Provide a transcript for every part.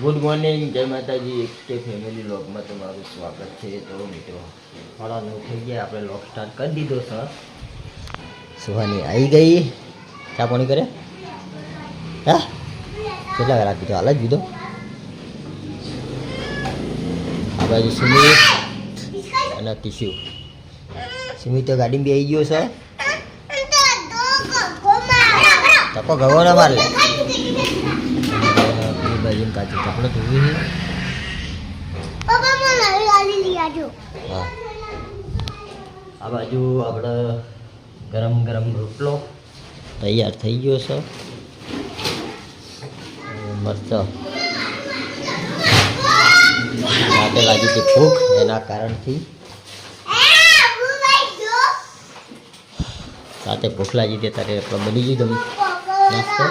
Good morning, જય માતાજી. કે ફેમિલી વ્લોગમાં તમારું સ્વાગત છે. તો મિત્રો 9:30 થઈ ગયા, આપણે વ્લોગ સ્ટાર્ટ કરી દીધો સર. સુહાની આવી ગઈ, ચા પાણી કરે. હા, કેટલા વાર આપી તો હાલ જ દીધો. આ બાજુ સુમિત અને ટીસ્યુ. સુમિત તો ગાડીમાં બી આવી ગયો સર. તકો ગવો ના મારે બાજુ કાચી કપડો ધોવી છે. હા, આ બાજુ આપણે ગરમ ગરમ રોટલો તૈયાર થઈ ગયો છે. મસ્ત રાતે લાગી હતી ભૂખ, એના કારણથી રાતે ભૂખ લાગી હતી ત્યારે આપણે બની ગયું તમે નાસ્તો.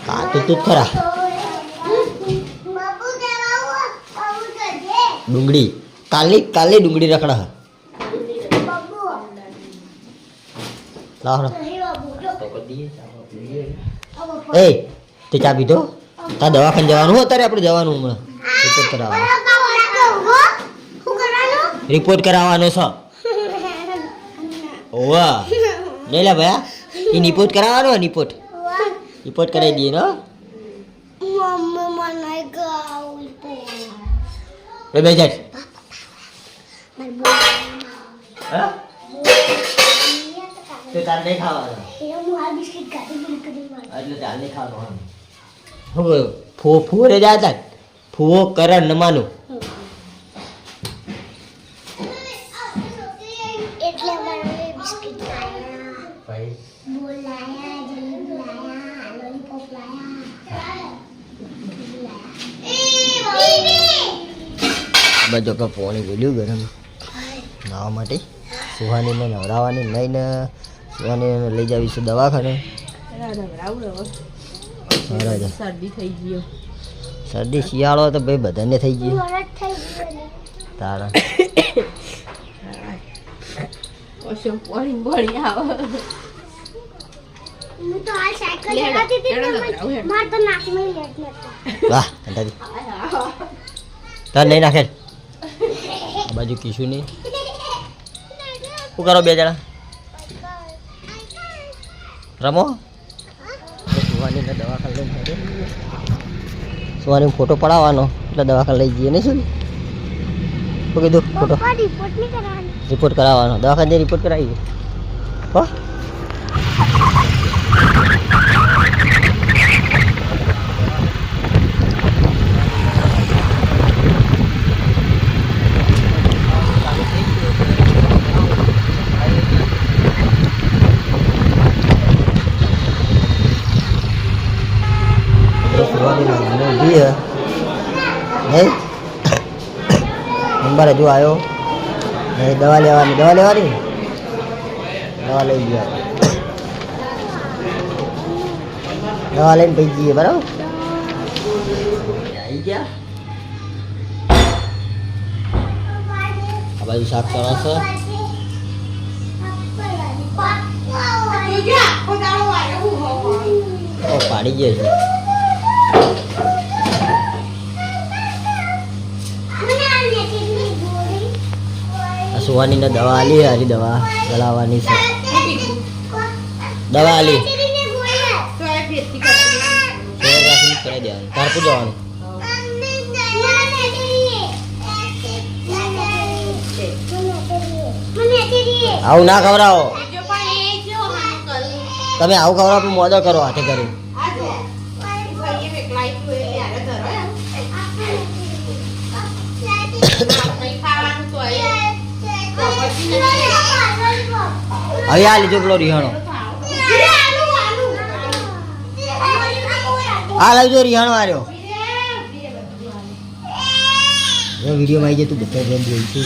હા તો તું ખરા ડુંગળી કાલી ડુંગળી રખડા એ તે ચા પીધો. તા દવાખાને જવાનું હોય અત્યારે આપણે જવાનું હમણાં રિપોર્ટ કરાવવાનો. રિપોર્ટ કરાવવાનો છે. ઓવા લઈ લે ભાઈ, એ રિપોર્ટ કરાવવાનો. રિપોર્ટ કરાવી દઈએ ને. બે જાય તો તાર નહીં ખાવાનું એટલે તાર નહીં ખાવાનું. હવે ફૂવો રે જતા ફૂવો કરણ નમાનું બધો કે પાણી ગોલ્યું ગરમ નાવા માટે. સુહાનીને નવડાવવાની લઈને સુહાનીને લઈ જાવી છે દવાખાને. શરદી શિયાળો તો ભાઈ બધાને થઈ ગયો. તારા વાહ તાર નહીં નાખે. આ બાજુ કીશું નહીં. શું કરો બે જણા? રમો. સુહાનીને દવાખાને લઈને સુહાની ફોટો પડાવવાનો એટલે દવાખાને લઈ જઈએ ને. શું કીધું? ફોટો રિપોર્ટ કરાવવાનો. દવાખાને રિપોર્ટ કરાવી હો. નંબર હજુ આવ્યો નહીં. દવા લેવાની દવા લઈ ગયા. દવા લઈને પી જઈએ. બરાબર આવી ગયા. આ બાજુ શાક ચણાશે. પાડી ગયા છે. સુહાનીને દવા આલી. હારી દવા ચલાવવાની છે. દવા આલી કરાવી દેવાનું. તારપુર જવાનું. આવું ના ખવડાવો તમે. આવું ખવડાવો મોદો કરો હાથે કરી. હવે આ લીધો પેલો રિહાણો. આ લાવજો રિહાણો આવ્યો. વિડીયોમાં આવી જાય તું બધા ફ્રેન્ડ જોઈશું કે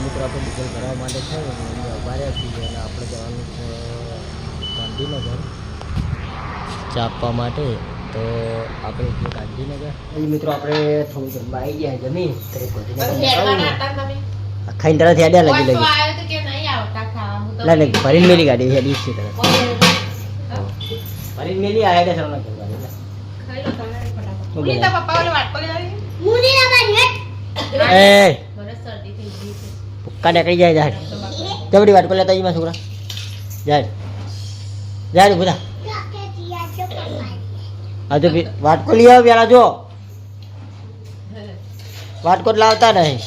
મિત્રો આપણે ડિઝલ કરાવવા માટે છે ઉભાર્યા છીએ અને આપણે જવાનું છે ગાંધીનગર ચા આપવા માટે. તો આપણે ગાંધીનગર મિત્રો આપણે થોડું જમવા આવી ગયા. જમીન ખાઈને તરત હેડ્યા લગી ઓછો લગી આવ્યો તો કે નહીં આવતા ખાવા હું તો લા ને ભરીને મેલી ગાડી હેડી છે તરત ખાઈ ભરીને મેલી આ હેડે સરના ગાડી લો તમે ફટાફટ શું મુની બોલે? તા પપ્પા ઓલે વાટકો લઈ આવી એ મને શરદી થઈ ગઈ છે પુક્કા નીકળી જાય જાય જબડી વાટકો લેતા જઈમાં છોકરા જાય જાય બધા હા તો વાટકો લઈ આવ પેલા જો વાટકો જ લાવતા નહીં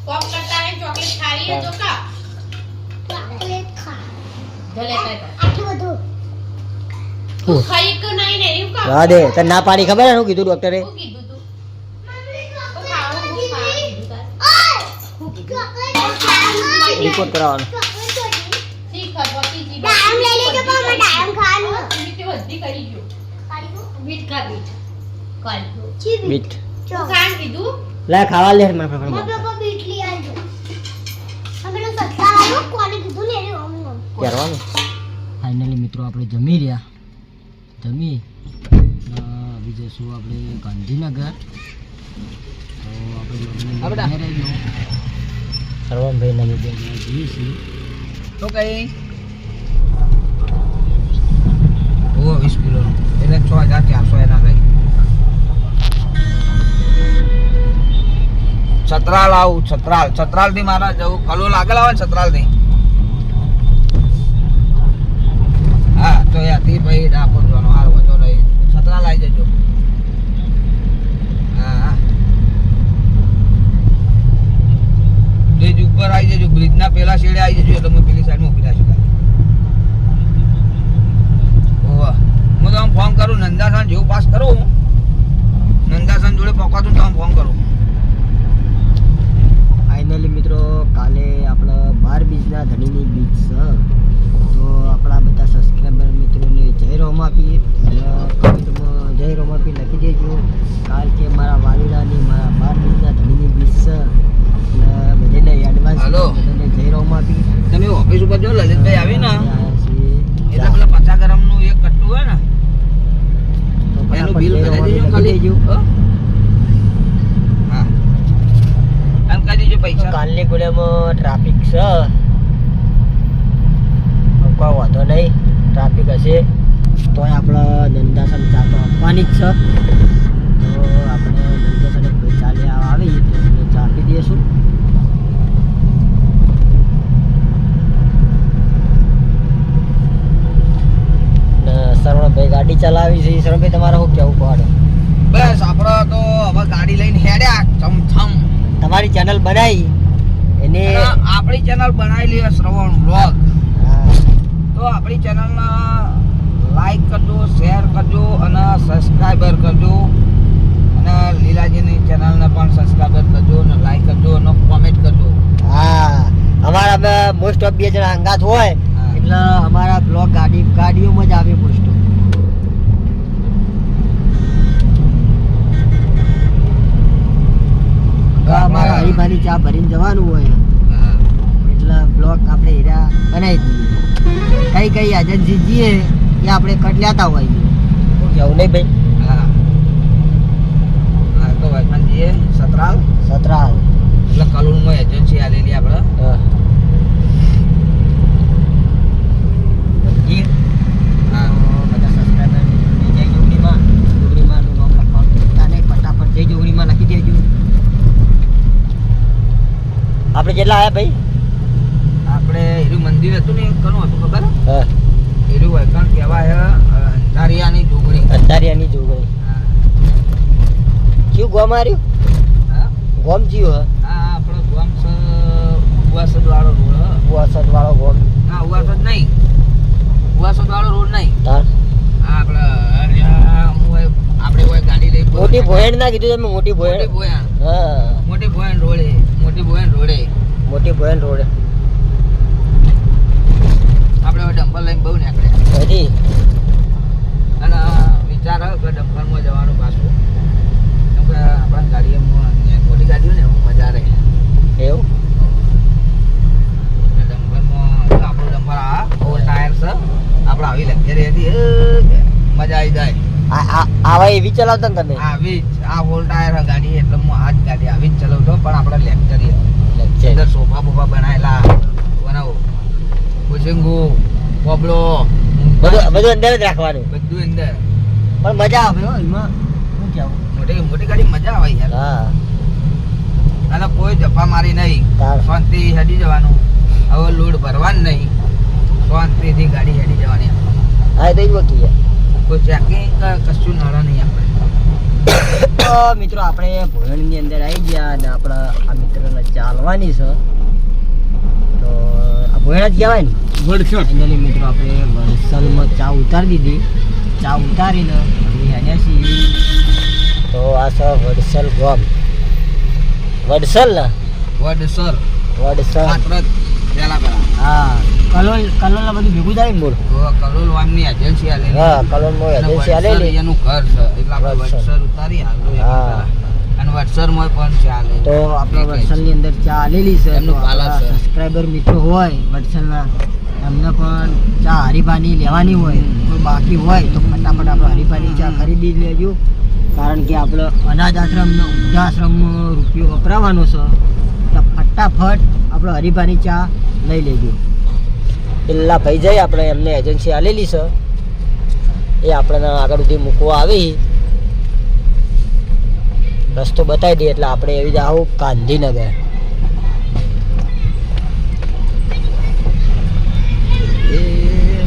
કોમ કરતા હે ચોકલેટ ખાવી હે તો કા ભલે કાકા તું ખાઈ કે નહીં ને એવું કા રા દે તને ના પાડી ખબર હે શું કીધું ડોક્ટરે શું કીધું તું હું ખાવાનું કીધું તાર હું કીધું રિપોર્ટ કરાવવાનો ઠીક છે પતિ જી ડાયમ લઈ લેજો પણ મેં ડાયમ ખાવાનું મીઠી વધી કરી ગયો મીઠ ખા મીઠ કાઢો બીટ તું ખાન કીધું લે ખાવા લે મને ફટાફટ મારા પપ્પા બીટ લઈ આવજો અમે તો સત્તા આવ્યો કોને કીધું ને એનું અમને કરવાનું ફાઇનલી મિત્રો આપણે જમી રહ્યા જમી આવી જઈશું આપણે ગાંધીનગર તો આપણે સરવણભાઈ નમી જઈએ છીએ તો કઈ ઓ 20 કિલો એટલે 6400 એના કઈ છત્રાલ આવું છત્રાલ થી મારા જવું કલો લાગેલા હોય ને છત્રાલ થી હા તો યાથી ભાઈ ડાપો જવાનો હાર વધો નહીં છત્રાલ આવી જજો હા બ્રિજ ઉપર આવી જજો બ્રિજ ના પેલા છેડે આવી જજો એટલે હું પેલી સાઈડ ઉભી રાખી ઓવા હું તમને ફોન કરું નંદાસન જેવું પાસ કરું નંદાસન જોડે પકવાતું તમને ફોન કરું ફાઇનલી મિત્રો કાલે આપણે 12 બીજના ધણીની બીજ છે તો આપણા બધા સબસ્ક્રાઈબર મિત્રોને જય રોમ આપીએ કમેન્ટમાં જય રોમ આપી લખી દેજો કારણ કે મારા વાલીડાની મારા 12 બીજના ધણીની બીજ છે એટલે બધાને એડવાન્સ હાલો. બધાને જય રોમ આપી તમે ઓફિસ ઉપર જો લલિતભાઈ આવી ને આવ્યા છીએ. એટલે પેલા 50 ગ્રામ નું એક કટ્ટું હોય ને તો એનું ફટાફટ બિલ જય રોમ કરી આપી દેજો લખી ખાલી દેજો. હો? હા એમ કહી દેજો પૈસા કાલની ગુડિયામાં ટ્રાફિક છે કોઈ વાંધો નહીં ટ્રાફિક હશે તોય આપણે નંદાસન ચા તો આપવાની જ છે તો આપણે નંદાસન ભાઈ ચાલે આવી તો આપણે ચા આપી દઈશું ને શરણભાઈ ગાડી ચલાવી છે શરણભાઈ તમારે શું કેવું પડે બસ આપણે તો હવે ગાડી લઈને હેડ્યા ચમચમ તમારી ચેનલ બનાવી એને અને આપણી ચેનલ બનાવેલી છે શ્રવણ વ્લોગ હા, તો આપણી ચેનલને લાઈક કરજો શેર કરજો અને સબસ્ક્રાઈબર કરજો અને લીલાજીની ચેનલને પણ સબસ્ક્રાઈબર કરજો અને લાઈક કરજો અને કોમેન્ટ કરજો હા અમારા મોસ્ટ ઓફ 2 જણા અંગાત હોય હા. એટલે અમારા બ્લોગ ગાડીઓમાં જ આવે મોસ્ટ ઓફ અમારા હરીભાની ચા ભરીને જવાનું હોય હા. એટલે બ્લોગ આપણે હીરા બનાવી દઈએ કઈ કઈ એજન્સી જઈએ એ આપણે કટ લેતા હોઈએ એવું નહીં ભાઈ હા હા તો વાયખાનજીએ સતરાલ સતરાલ એટલે કલુણમાં એજન્સી આલેલી આપણે મંજીર હા બધા સબસ્ક્રાઈબર જય જોગણીમાંનું નામ લખવાનું ભૂલતા નહીં ફટાફટ જય જોગણીમાં લખી દેજો આપણે કેટલા આવ્યા ભાઈ આપણે એનું મંદિર હતું ને કનું હતું ખબર હા એનું વાયખાન કહેવાય અંધારિયાની જોગણી અંધારિયાની જોગણી હા કયું ગોમ માર્યું હા ગોમ જીવ હ આ આપણો ગામ છે ઉવાસદ વાળો રોડ વસત વાળો ગોમ ના ઉવાસદ નહીં ઉવાસદ વાળો રોડ નહીં તાર આ આપણે કોઈ ગાડી લઈ મોટી ભોયણ ના કીધું તમે મોટી ભોયણ મોટી ભોયણ હા મોટી ભોયણ રોડે મોટી ભોયણ રોડે મોટી ભોયણ રોડ આપણે હવે ડમ્પર લઈને બહુ નીકળ્યા હજી અને વિચાર આવ્યો કે ડમ્પરમાં જવાનું પાછું કેમ કે આપણા ગાડીમાં મોટી ગાડીઓ ને એવું મજા રહે એવું ડમ્પરમાં આપણું ડમ્પર આ ઓવર ટાયર છે આપણે આવી લક્ઝરી હતી મજા આવી જાય આવા એવી ચલાવતા ને તમે આવી જ આ હોલ ટાયર ગાડી એટલે હું આ જ ગાડી આવી જ ચલાવતો પણ આપણે લેક્ચરી લેક્ચર સિંગુ પોપલો બધું અંદર જ રાખવાનું. બધું અંદર. પણ મજા આવે હો એમાં. શું કહેવું? મોટી મોટી ગાડી મજા આવે યાર. હા અને કોઈ જફા મારી નહીં, તાર. શાંતિ હેડી જવાનું. હવે લોડ ભરવાનું નહીં, શાંતિથી ગાડી હેડી જવાની. હા એ તો જ વકી છે. કોઈ ચેકિંગ કશું નડે નહીં આપણે. તો મિત્રો આપણે ભોયણની અંદર આવી ગયા અને આપણા આ મિત્રને ચાલવાની છે. તો આ ભોયણ જ કહેવાય ને. ફાઇનલી મિત્રો આપણે વડસલમાં ચા ઉતારી દીધી. ચા ઉતારીને હવે હેડ્યા છીએ. તો આ છે વડસલ ગામ. વડસલ ને વડસર વડસલ. આપણે પેલા હા કલોલ બધું ભેગું થાય ને બોલ. કલોલ વામની એજન્સી આલેલી. હા કલોલમાં એજન્સી આલેલી. એનું ઘર છે એટલે આપણે વડસર. વડસર ઉતારી હાલો હા. અને વડસરમાં પણ છે આલેલી. તો આપણે વડસલની અંદર ચા આલેલી છે. એમનું પાલર છે. સબસ્ક્રાઈબર મિત્રો હોય વડસલના એમને પણ ચા હરીફાની લેવાની હોય કોઈ બાકી હોય તો ફટાફટ આપણે હરીફાની ચા ખરીદી લેજો. કારણ કે આપણે અનાજ આશ્રમનો વૃદ્ધાશ્રમમાં રૂપિયો વપરાવાનો છે તો ફટાફટ આપણે હરીફાની ચા લઈ લેજો. પેલા ભાઈ જાય આપણે એમને એજન્સી આલેલી છે એ આપણને આગળ સુધી મૂકવા આવી રસ્તો બતાવી દઈએ એટલે આપણે એવી જ આવું ગાંધીનગર. એ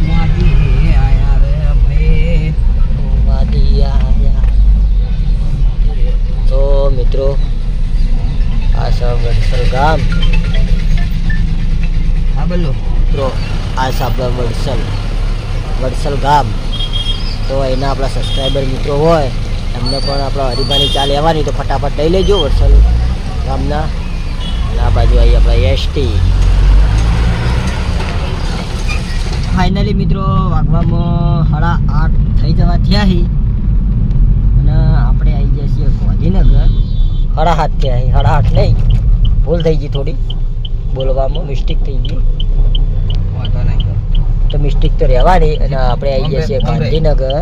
માજી આયા રે ભાઈ. તો મિત્રો આ છે વડસલ ગામ. હા બોલો. મિત્રો આ છે આપણા વડસલ ગામ. તો એના આપણા સબસ્ક્રાઈબર મિત્રો હોય એમને પણ આપણે હરીફાની ચા લેવાની તો ફટાફટ લઈ લેજો વડસલ ગામના. અને આ બાજુ આવી આપણા એસટી. ફાઇનલી મિત્રો વાગવામાં 8:30 થઈ જવા થયા છે અને આપણે આવી ગયા છીએ ગાંધીનગર. 7:30 થયા છે, 8:30 નહીં, ભૂલ થઈ ગઈ થોડી બોલવામાં, મિસ્ટેક થઈ ગઈ. વાંધો નહીં. તો મિસ્ટેક તો રહેવાની. અને આપણે આવી ગયા છીએ ગાંધીનગર.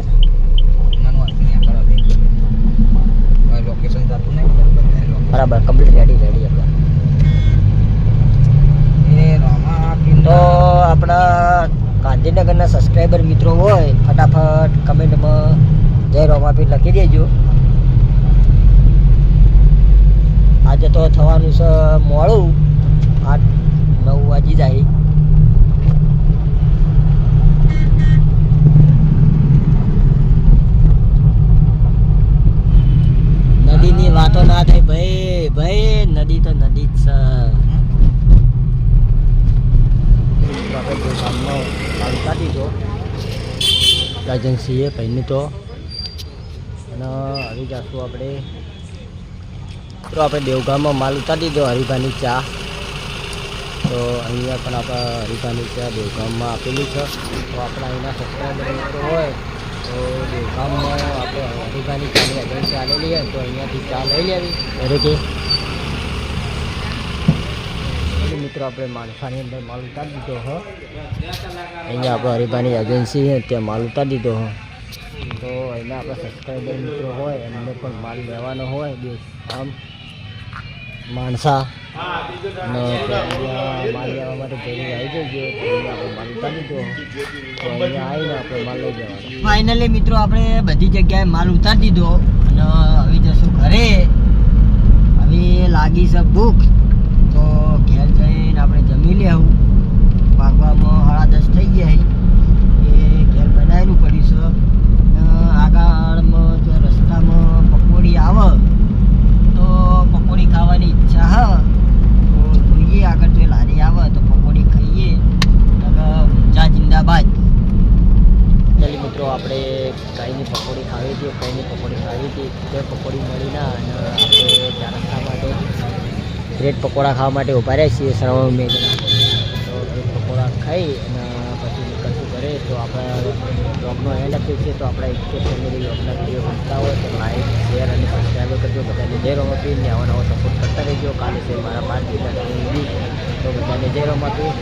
લોકેશન જાતું નહીં બરાબર કમ્પ્લીટ રેડી આપણે. તો આપણા ગાંધીનગરના સબસ્ક્રાઈબર મિત્રો હોય ફટાફટ કમેન્ટમાં જય રોમાપીર લખી દેજો. આજે તો થવાનું છે મોડું, 8-9 વાગી જાય. નદીની વાતો ના થાય ભાઈ, ભાઈ નદી તો નદી જ છે. આપણે કોઈ કામનો ચાલુ કરી દીધો એજન્સીએ ભાઈને તો. અને આવી જશું આપણે. તો આપણે દેવગામમાં માલ ઉતારી દીધો હરીફાની ચા. તો અહીંયા પણ આપણે હરીફાની ચા દેવગામમાં આપેલી છે. તો આપણા અહીંના સબસ્ક્રાઈબર મિત્રો હોય તો દેવગામમાં આપણે હરીફાની ચાની એજન્સી આવેલી હોય તો અહીંયાથી ચા લઈ લેવી દરેકે. મિત્રો આપણે માણસાની અંદર માલ ઉતારી દીધો હો. અહીંયા આપણે હરીફાની એજન્સી છે ત્યાં માલ ઉતારી દીધો હો. તો અહીંના આપણા સબસ્ક્રાઈબર મિત્રો હોય એમને પણ માલ લેવાનો હોય આમ માણસા અને માલ લેવા માટે જરૂર આવી જઈએ તો અહીંયા આપણે માલ ઉતારી દીધો. તો અહીંયા આવીને આપણે માલ લઈ જવાનો. ફાઇનલી મિત્રો આપણે બધી જગ્યાએ માલ ઉતારી દીધો અને હવે જશું ઘરે. હવે લાગી છે ભૂખ તો ઘેર જઈને આપણે જમી લેવું. વાગવામાં 10:30 થઈ ગયા એ ઘેર બનાવેલું પડ્યું છે. આગળમાં જો રસ્તામાં પકોડી આવે તો પકોડી ખાવાની ઈચ્છા હ તો જોઈએ આગળ જો લારી આવે તો પકોડી ખાઈએ. ઊંચા જિંદાબાદ. ચાલી મિત્રો આપણે કઈની પકોડી ખાવી હતી, કઈની પકોડી ખાવી હતી તે પકોડી મળી ના અને આપણે ચાર રસ્તા માટે બ્રેડ પકોડા ખાવા માટે ઊભા રહ્યા છીએ શ્રવણ મેઘના. તો બ્રેડ પકોડા ખાઈ અને પછી નીકળશું ઘરે. તો આપણા બ્લોગનો એન્ડ આપ્યો છે. તો આપણા એક ફેમિલી બ્લોગના વિડીયો ગમતા હોય તો લાઈક શેર અને સબસ્ક્રાઈબ કરજો. બધાને જય રોમાપીર ને આવા નવો સપોર્ટ કરતા રહેજો. કાલે છે મારા 5 જિલ્લાની તો બધાને જય રોમાપીર.